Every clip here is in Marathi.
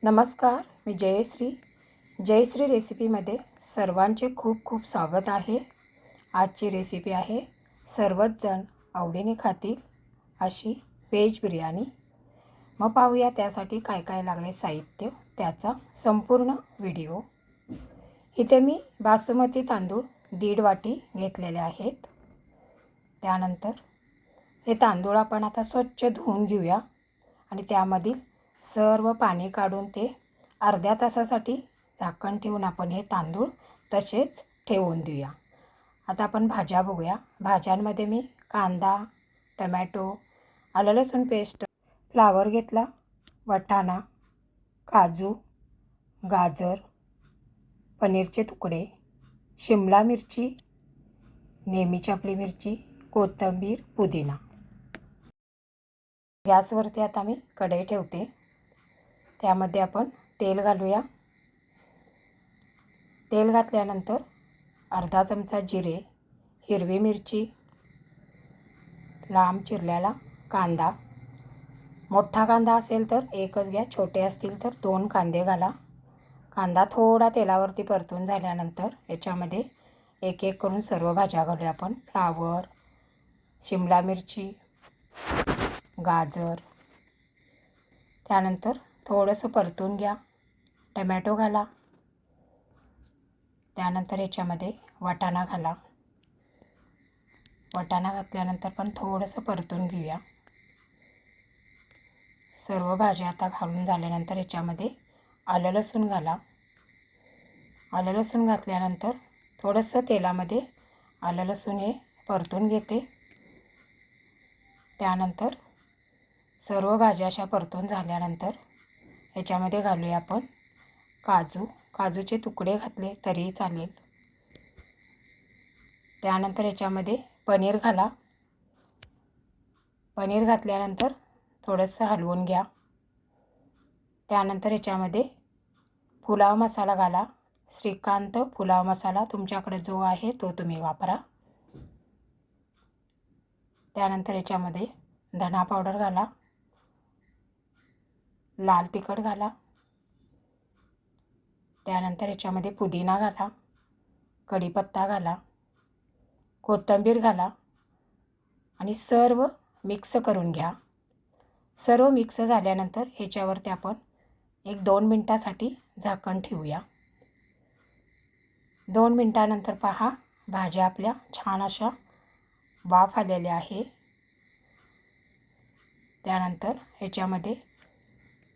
नमस्कार, मी जयश्री रेसिपीमध्ये सर्वांचे खूप खूप स्वागत आहे। आजची रेसिपी आहे सर्वच जण आवडीने खातील अशी व्हेज बिर्याणी। मग पाहूया त्यासाठी काय काय लागले साहित्य, त्याचा संपूर्ण व्हिडिओ। इथे मी बासमती तांदूळ 1.5 वाटी घेतलेले आहेत। त्यानंतर हे तांदूळ आपण आता स्वच्छ धुवून घेऊया आणि त्यामधील सर्व पाणी काढून ते अर्ध्या तासासाठी झाकण ठेवून आपण हे तांदूळ तसेच ठेवून देऊया। आता आपण भाज्या बघूया। भाज्यांमध्ये मी कांदा, टोमॅटो, आलं लसूण पेस्ट, फ्लावर घेतला, वाटाणा, काजू, गाजर, पनीरचे तुकडे, शिमला मिरची, नेहमीची आपली मिरची, कोथिंबीर, पुदिना। गॅसवरती आता मी कढई ठेवते। त्यामध्ये आपण तेल घालूया। तेल घातल्यानंतर अर्धा चमचा जिरे, हिरवी मिरची, लांब चिरलेला कांदा, मोठा कांदा असेल तर एकच घ्या, छोटे असतील तर 2 कांदे घाला। कांदा थोडा तेलावरती परतून झाल्यानंतर याच्यामध्ये एक एक करून सर्व भाज्या घालूया आपण। फ्लावर, शिमला मिरची, गाजर, त्यानंतर थोडंसं परतून घ्या। टोमॅटो घाला, त्यानंतर याच्यामध्ये वाटाणा घाला। वाटाणा घातल्यानंतर पण थोडंसं परतून घेऊया। सर्व भाज्या आता घालून झाल्यानंतर याच्यामध्ये आलं लसूण घाला। आलं लसूण घातल्यानंतर थोडंसं तेलामध्ये आलं लसूण हे परतून घेते। त्यानंतर सर्व भाज्या अशा परतून झाल्यानंतर याच्यामध्ये घालूया आपण काजूचे तुकडे घातले तरी चालेल। त्यानंतर याच्यामध्ये पनीर घाला। पनीर घातल्यानंतर थोडंसं हलवून घ्या। त्यानंतर याच्यामध्ये पुलाव मसाला घाला। श्रीकांत पुलाव मसाला तुमच्याकडे जो आहे तो तुम्ही वापरा। त्यानंतर याच्यामध्ये धना पावडर घाला, लाल तिखट घाला, त्यानंतर याच्यामध्ये पुदिना घाला, कढीपत्ता घाला, कोथिंबीर घाला आणि सर्व मिक्स करून घ्या। सर्व मिक्स झाल्यानंतर ह्याच्यावरती आपण 1-2 मिनिटासाठी झाकण ठेवूया। 2 मिनिटानंतर पहा, भाज्या आपल्या छान अशा वाफ आलेल्या आहे। त्यानंतर ह्याच्यामध्ये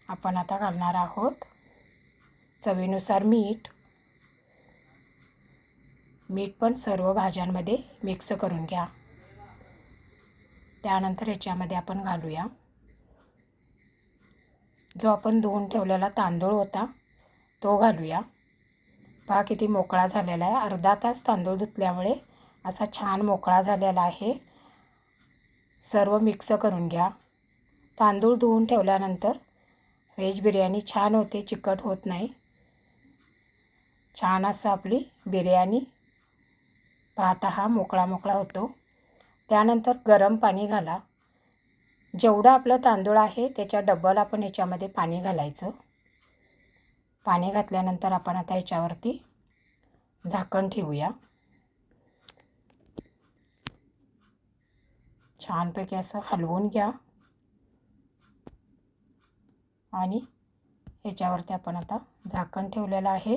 आपण आता घालणार आहोत चवीनुसार मीठ पण सर्व भाज्यांमध्ये मिक्स करून घ्या। त्यानंतर ह्याच्यामध्ये आपण घालूया जो आपण धुवून ठेवलेला तांदूळ होता तो घालूया। पहा किती मोकळा झालेला आहे। अर्धा तास तांदूळ धुतल्यामुळे असा छान मोकळा झालेला आहे। सर्व मिक्स करून घ्या। तांदूळ धुवून ठेवल्यानंतर व्हेज बिर्याणी छान होते, चिकट होत नाही। छान असं आपली बिर्याणी पाहता हा मोकळा होतो। त्यानंतर गरम पाणी घाला। जेवढं आपलं तांदूळ आहे त्याच्या डबल आपण ह्याच्यामध्ये पाणी घालायचं। पाणी घातल्यानंतर आपण आता ह्याच्यावरती झाकण ठेवूया। छानपैकी असं हलवून घ्या आणि ह्याच्यावरती आपण आता झाकण ठेवलेलं आहे।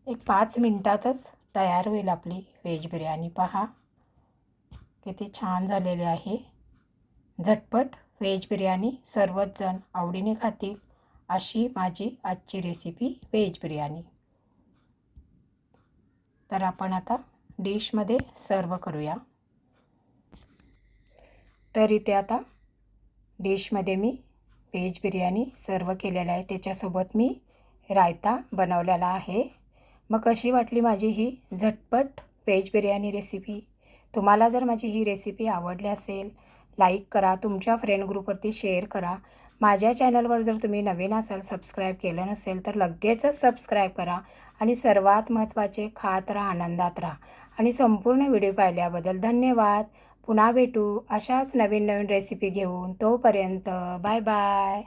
एक 5 मिनिटातच तयार होईल आपली व्हेज बिर्याणी। पहा किती छान झालेली आहे। झटपट व्हेज बिर्याणी सर्वच जण आवडीने खातील अशी माझी आजची रेसिपी व्हेज बिर्याणी। तर आपण आता डिशमध्ये सर्व करूया। तर इथे आता डिशमध्ये मी व्हेज बिर्याणी सर्व केलेला आहे। त्याच्यासोबत मी रायता बनवलेला आहे। मग कशी वाटली माझी ही झटपट व्हेज बिर्याणी रेसिपी? तुम्हाला जर माझी ही रेसिपी आवडली असेल, लाईक करा, तुमच्या फ्रेंड ग्रुपवरती शेअर करा। माझ्या चॅनलवर जर तुम्ही नवीन असाल, सबस्क्राईब केलं नसेल तर लगेचच सबस्क्राईब करा आणि सर्वात महत्त्वाचे खात राहा, आनंदात राहा। आणि संपूर्ण व्हिडिओ पाहिल्याबद्दल धन्यवाद। पुन्हा भेटू अशाच नवीन रेसिपी घेऊन। तोपर्यंत बाय बाय।